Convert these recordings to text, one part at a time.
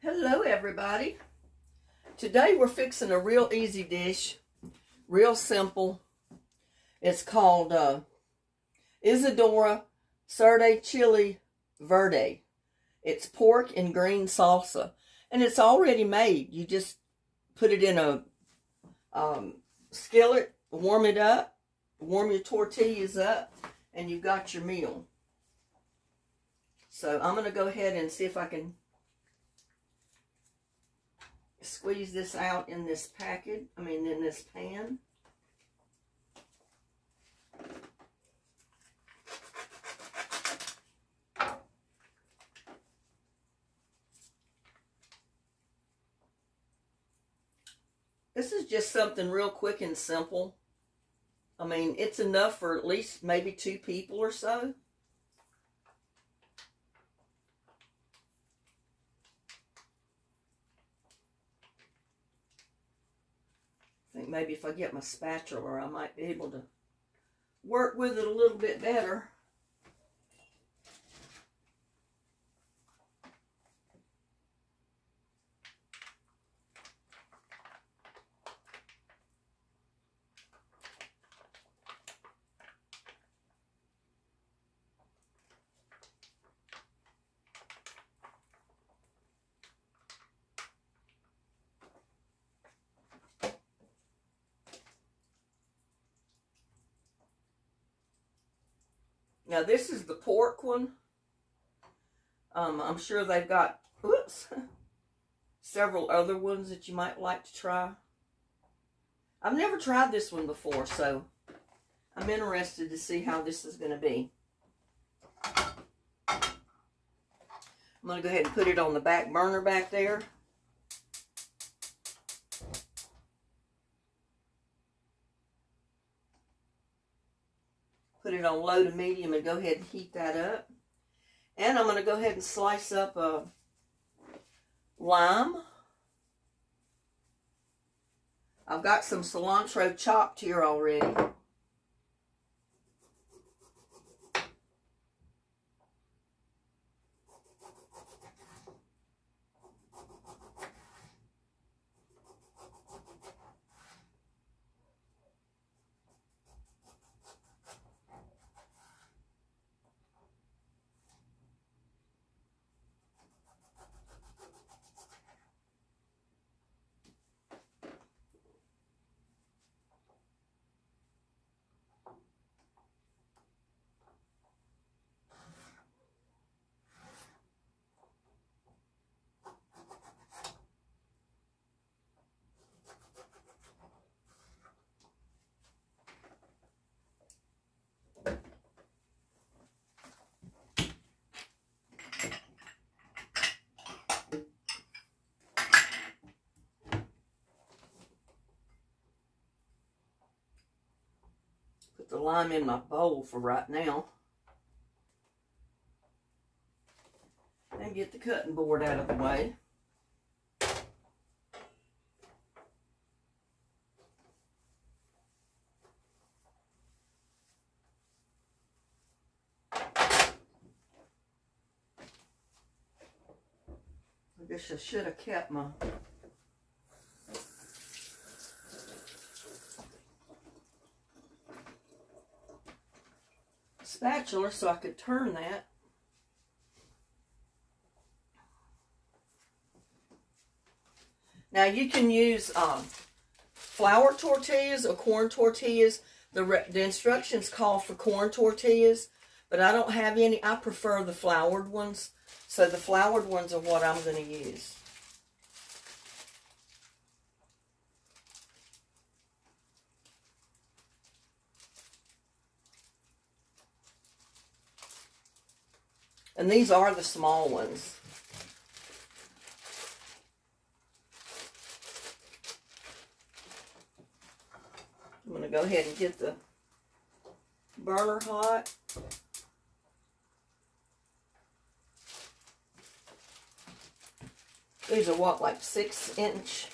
Hello everybody. Today we're fixing a real easy dish, real simple. It's called Isadora Cerdo Chili Verde. It's pork and green salsa, and it's already made. You just put it in a skillet, warm it up, warm your tortillas up, and you've got your meal. So I'm going to go ahead and see if I can squeeze this out in this packet, in this pan. This is just something real quick and simple. It's enough for at least maybe 2 people or so. I think maybe if I get my spatula, I might be able to work with it a little bit better. Now this is the pork one. I'm sure they've got, several other ones that you might like to try. I've never tried this one before, so I'm interested to see how this is going to be. I'm going to go ahead and put it on the back burner back there. Put it on low to medium and go ahead and heat that up. And I'm going to go ahead and slice up a lime. I've got some cilantro chopped here already. Put the lime in my bowl for right now. And get the cutting board out of the way. I guess I should have kept my spatula so I could turn that. Now you can use flour tortillas or corn tortillas. The instructions call for corn tortillas, but I don't have any. I prefer the floured ones. So the floured ones are what I'm going to use. And these are the small ones. I'm going to go ahead and get the burner hot. These are what, like 6-inch?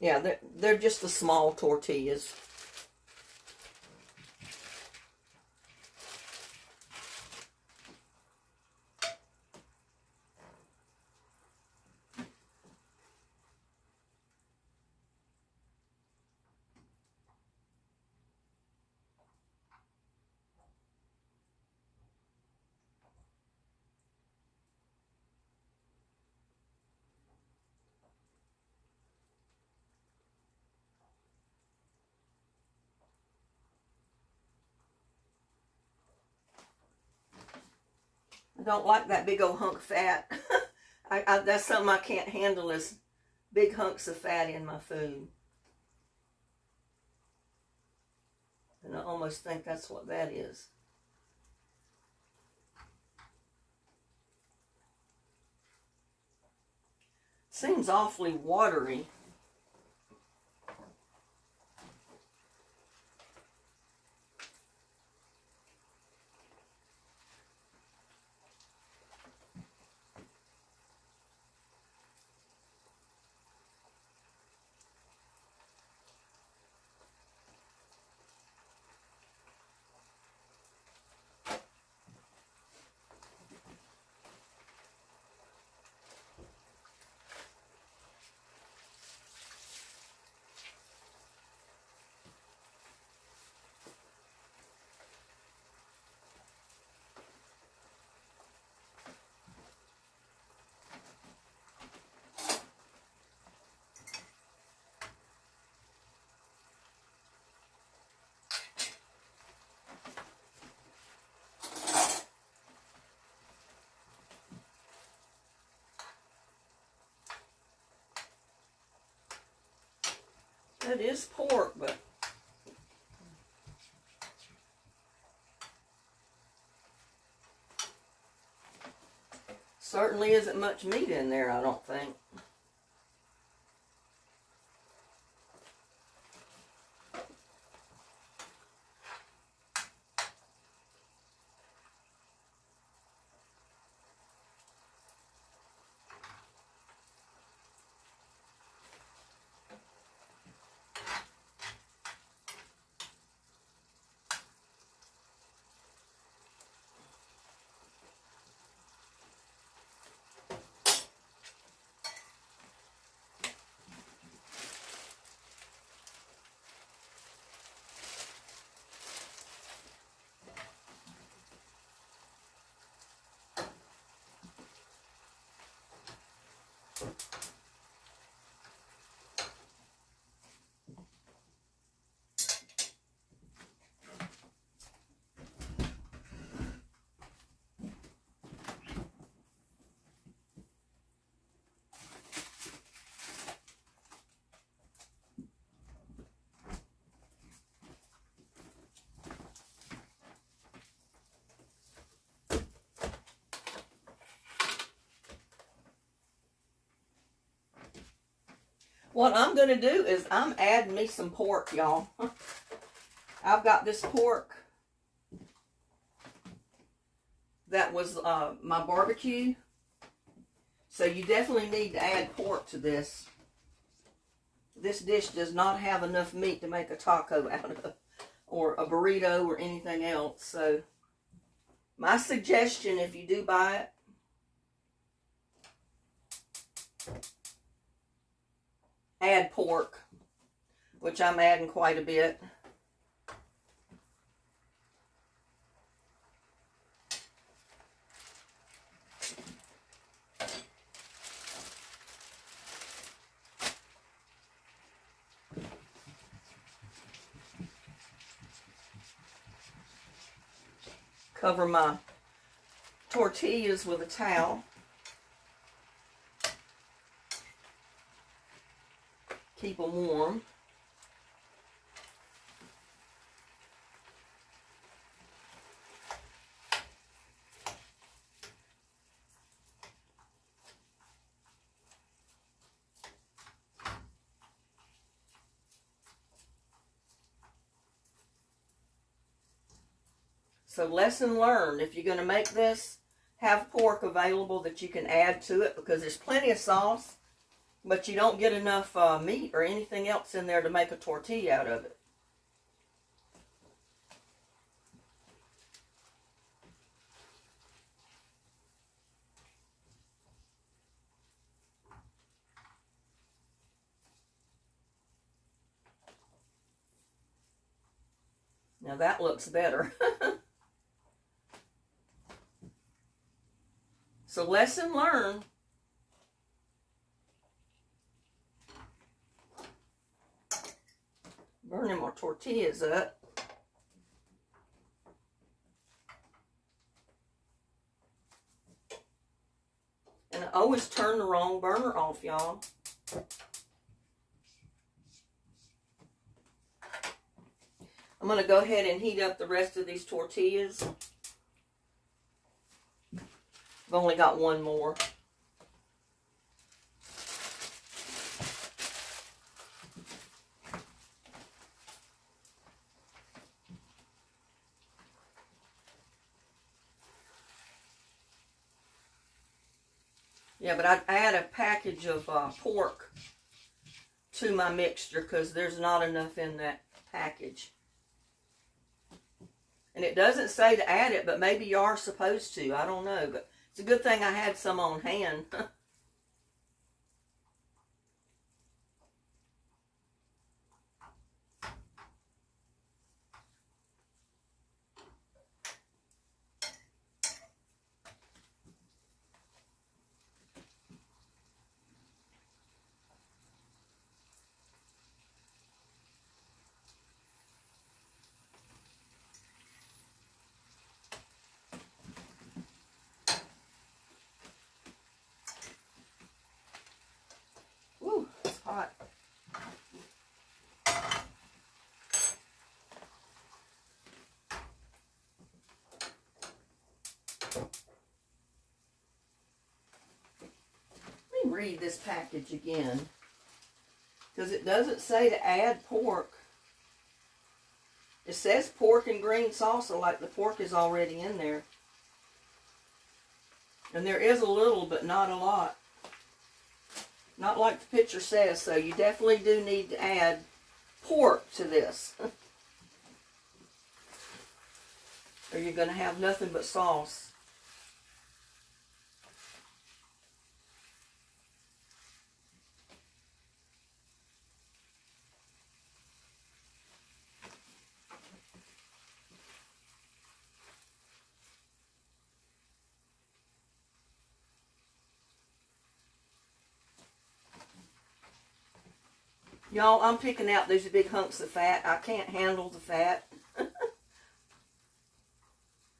Yeah, they're just the small tortillas. don't like that big old hunk of fat. That's something I can't handle, is big hunks of fat in my food. And I almost think that's what that is. Seems awfully watery. It is pork, but certainly isn't much meat in there, I don't think. What I'm going to do is I'm adding me some pork, y'all. I've got this pork that was my barbecue. So you definitely need to add pork to this. This dish does not have enough meat to make a taco out of, or a burrito or anything else. So my suggestion, if you do buy it, add pork, which I'm adding quite a bit. Cover my tortillas with a towel. Keep them warm. So lesson learned, if you're going to make this, have pork available that you can add to it, because there's plenty of sauce. But you don't get enough meat or anything else in there to make a tortilla out of it. Now that looks better. So lesson learned. Burning my tortillas up. I always turn the wrong burner off, y'all. I'm going to go ahead and heat up the rest of these tortillas. I've only got one more. Yeah, but I'd add a package of pork to my mixture because there's not enough in that package. And it doesn't say to add it, but maybe you are supposed to. I don't know, but it's a good thing I had some on hand. Ooh, it's hot. Let me read this package again, because it doesn't say to add pork. It says pork and green salsa, like the pork is already in there. And there is a little, but not a lot. Not like the picture says, so you definitely do need to add pork to this. Or you're going to have nothing but sauce. Y'all, I'm picking out these big hunks of fat. I can't handle the fat.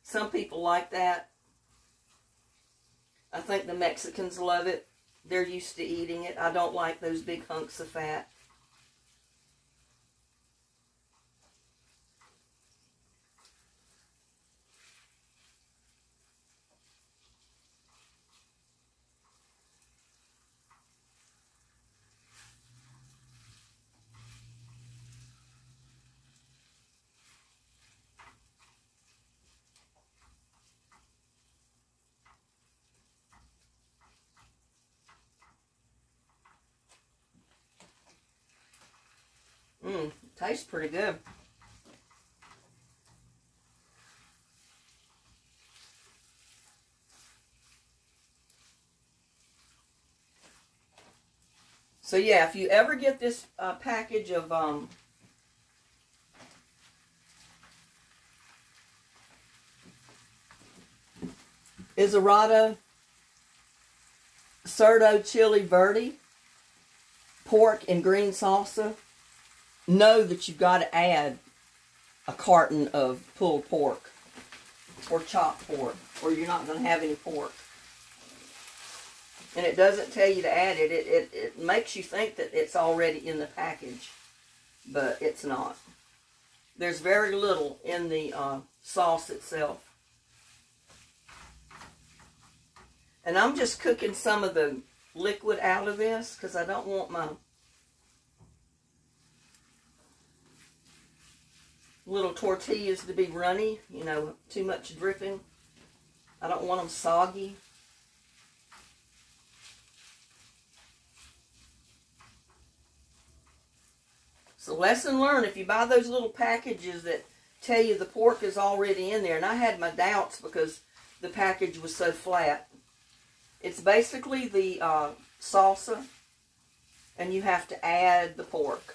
Some people like that. I think the Mexicans love it. They're used to eating it. I don't like those big hunks of fat. Tastes pretty good. So yeah, if you ever get this package of Cerdo chili Verde, pork and green salsa, know that you've got to add a carton of pulled pork or chopped pork, or you're not going to have any pork. And it doesn't tell you to add it. It makes you think that it's already in the package, but it's not. There's very little in the sauce itself. And I'm just cooking some of the liquid out of this because I don't want my little tortillas to be runny, you know, too much dripping. I don't want them soggy. So lesson learned, if you buy those little packages that tell you the pork is already in there, and I had my doubts because the package was so flat. It's basically the salsa, and you have to add the pork.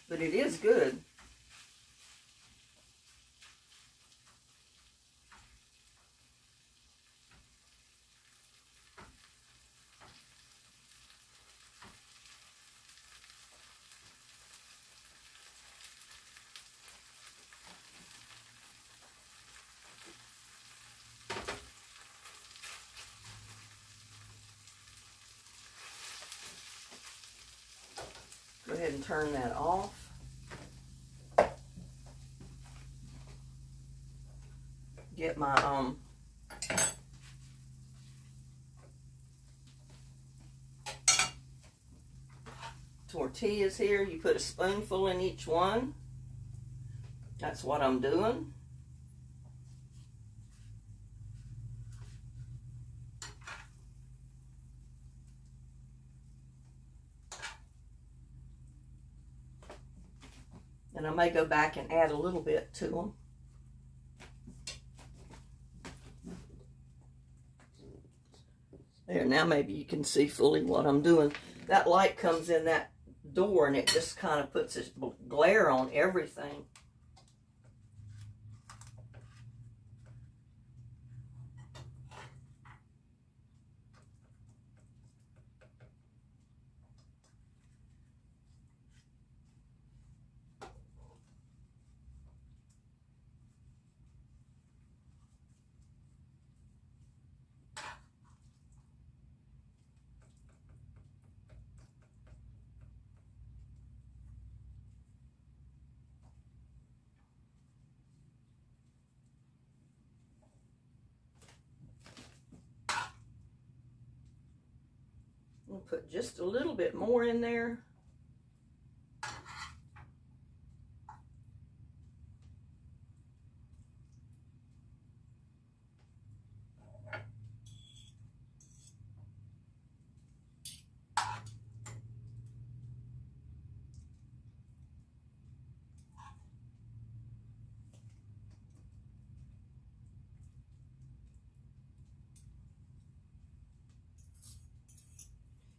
But it is good. Go ahead and turn that off. Get my tortillas here. You put a spoonful in each one. That's what I'm doing. And I may go back and add a little bit to them. There, now maybe you can see fully what I'm doing. That light comes in that door and it just kind of puts this glare on everything. I'll put just a little bit more in there.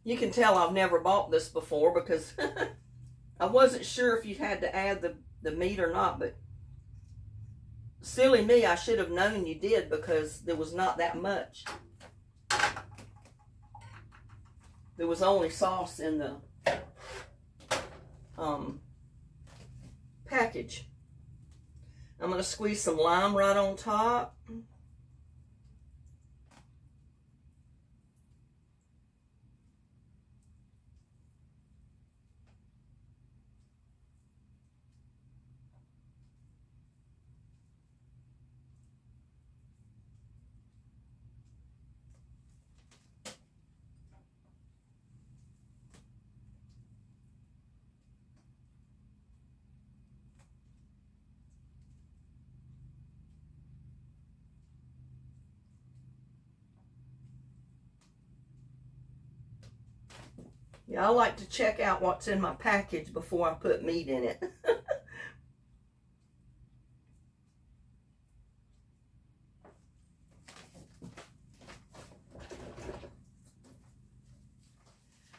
You can tell I've never bought this before because I wasn't sure if you had to add the meat or not, but silly me, I should have known you did because there was not that much. There was only sauce in the package. I'm going to squeeze some lime right on top. Yeah, I like to check out what's in my package before I put meat in it.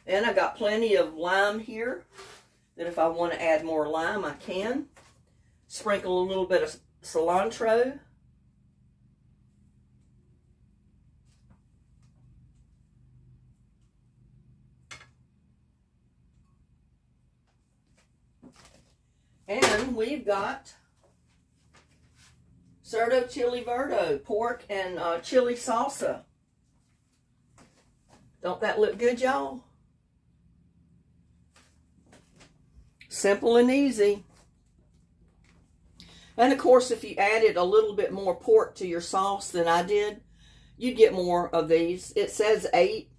And I got plenty of lime here, that if I want to add more lime, I can. Sprinkle a little bit of cilantro. And we've got Cerdo chili verde, pork and chili salsa. Don't that look good, y'all? Simple and easy. And of course, if you added a little bit more pork to your sauce than I did, you'd get more of these. It says 8.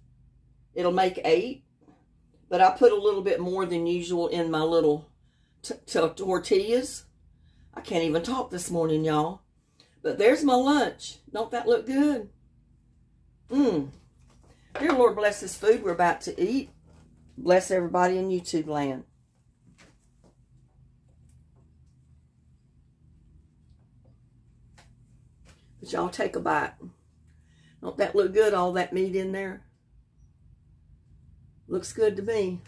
It'll make 8. But I put a little bit more than usual in my little tortillas. I can't even talk this morning, y'all. But there's my lunch. Don't that look good? Dear Lord, bless this food we're about to eat. Bless everybody in YouTube land. But y'all take a bite. Don't that look good, all that meat in there? Looks good to me.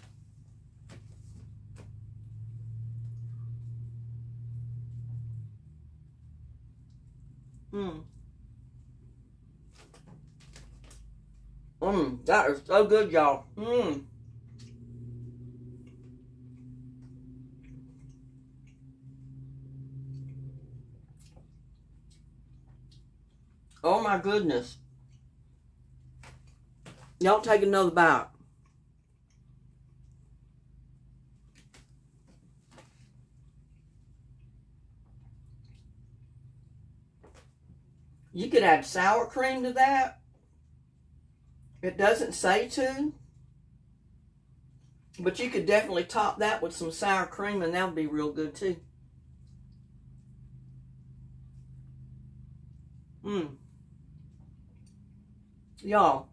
That is so good, y'all. Oh my goodness. Y'all take another bite. You could add sour cream to that. It doesn't say to. But you could definitely top that with some sour cream, and that would be real good too. Y'all.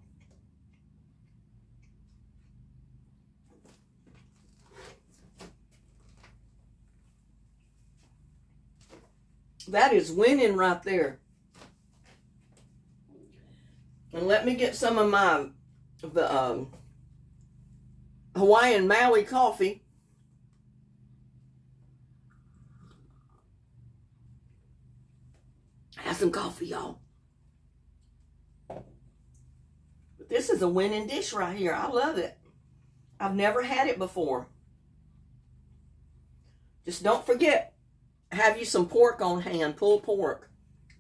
That is winning right there. And let me get some of my Hawaiian Maui coffee. Have some coffee, y'all. But this is a winning dish right here. I love it. I've never had it before. Just don't forget, have you some pork on hand, pulled pork,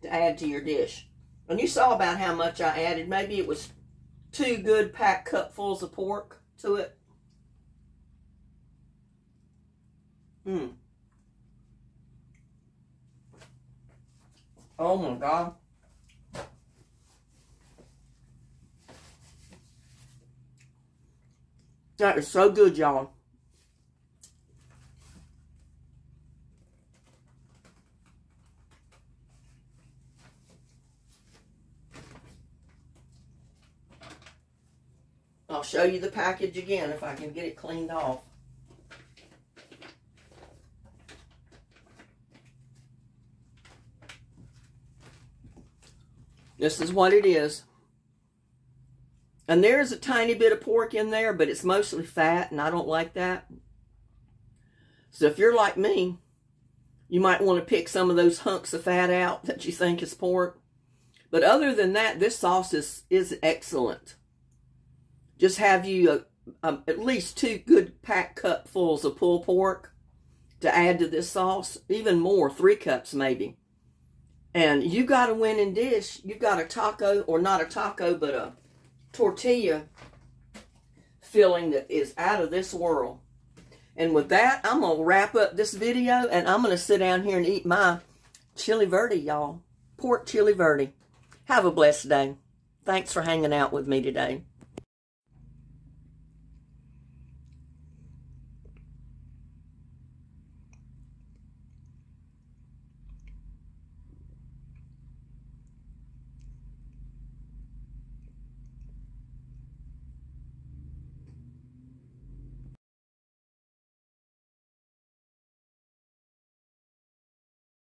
to add to your dish. And you saw about how much I added. Maybe it was 2 good packed cupfuls of pork to it. Oh my God. That is so good, y'all. I'll show you the package again if I can get it cleaned off. This is what it is. And there is a tiny bit of pork in there, but it's mostly fat, and I don't like that. So if you're like me, you might want to pick some of those hunks of fat out that you think is pork. But other than that, this sauce is excellent. Just have you at least 2 good packed cupfuls of pulled pork to add to this sauce. Even more, 3 cups maybe. And you got a winning dish. You got a taco, or not a taco, but a tortilla filling that is out of this world. And with that, I'm going to wrap up this video, and I'm going to sit down here and eat my chili verde, y'all. Pork chili verde. Have a blessed day. Thanks for hanging out with me today.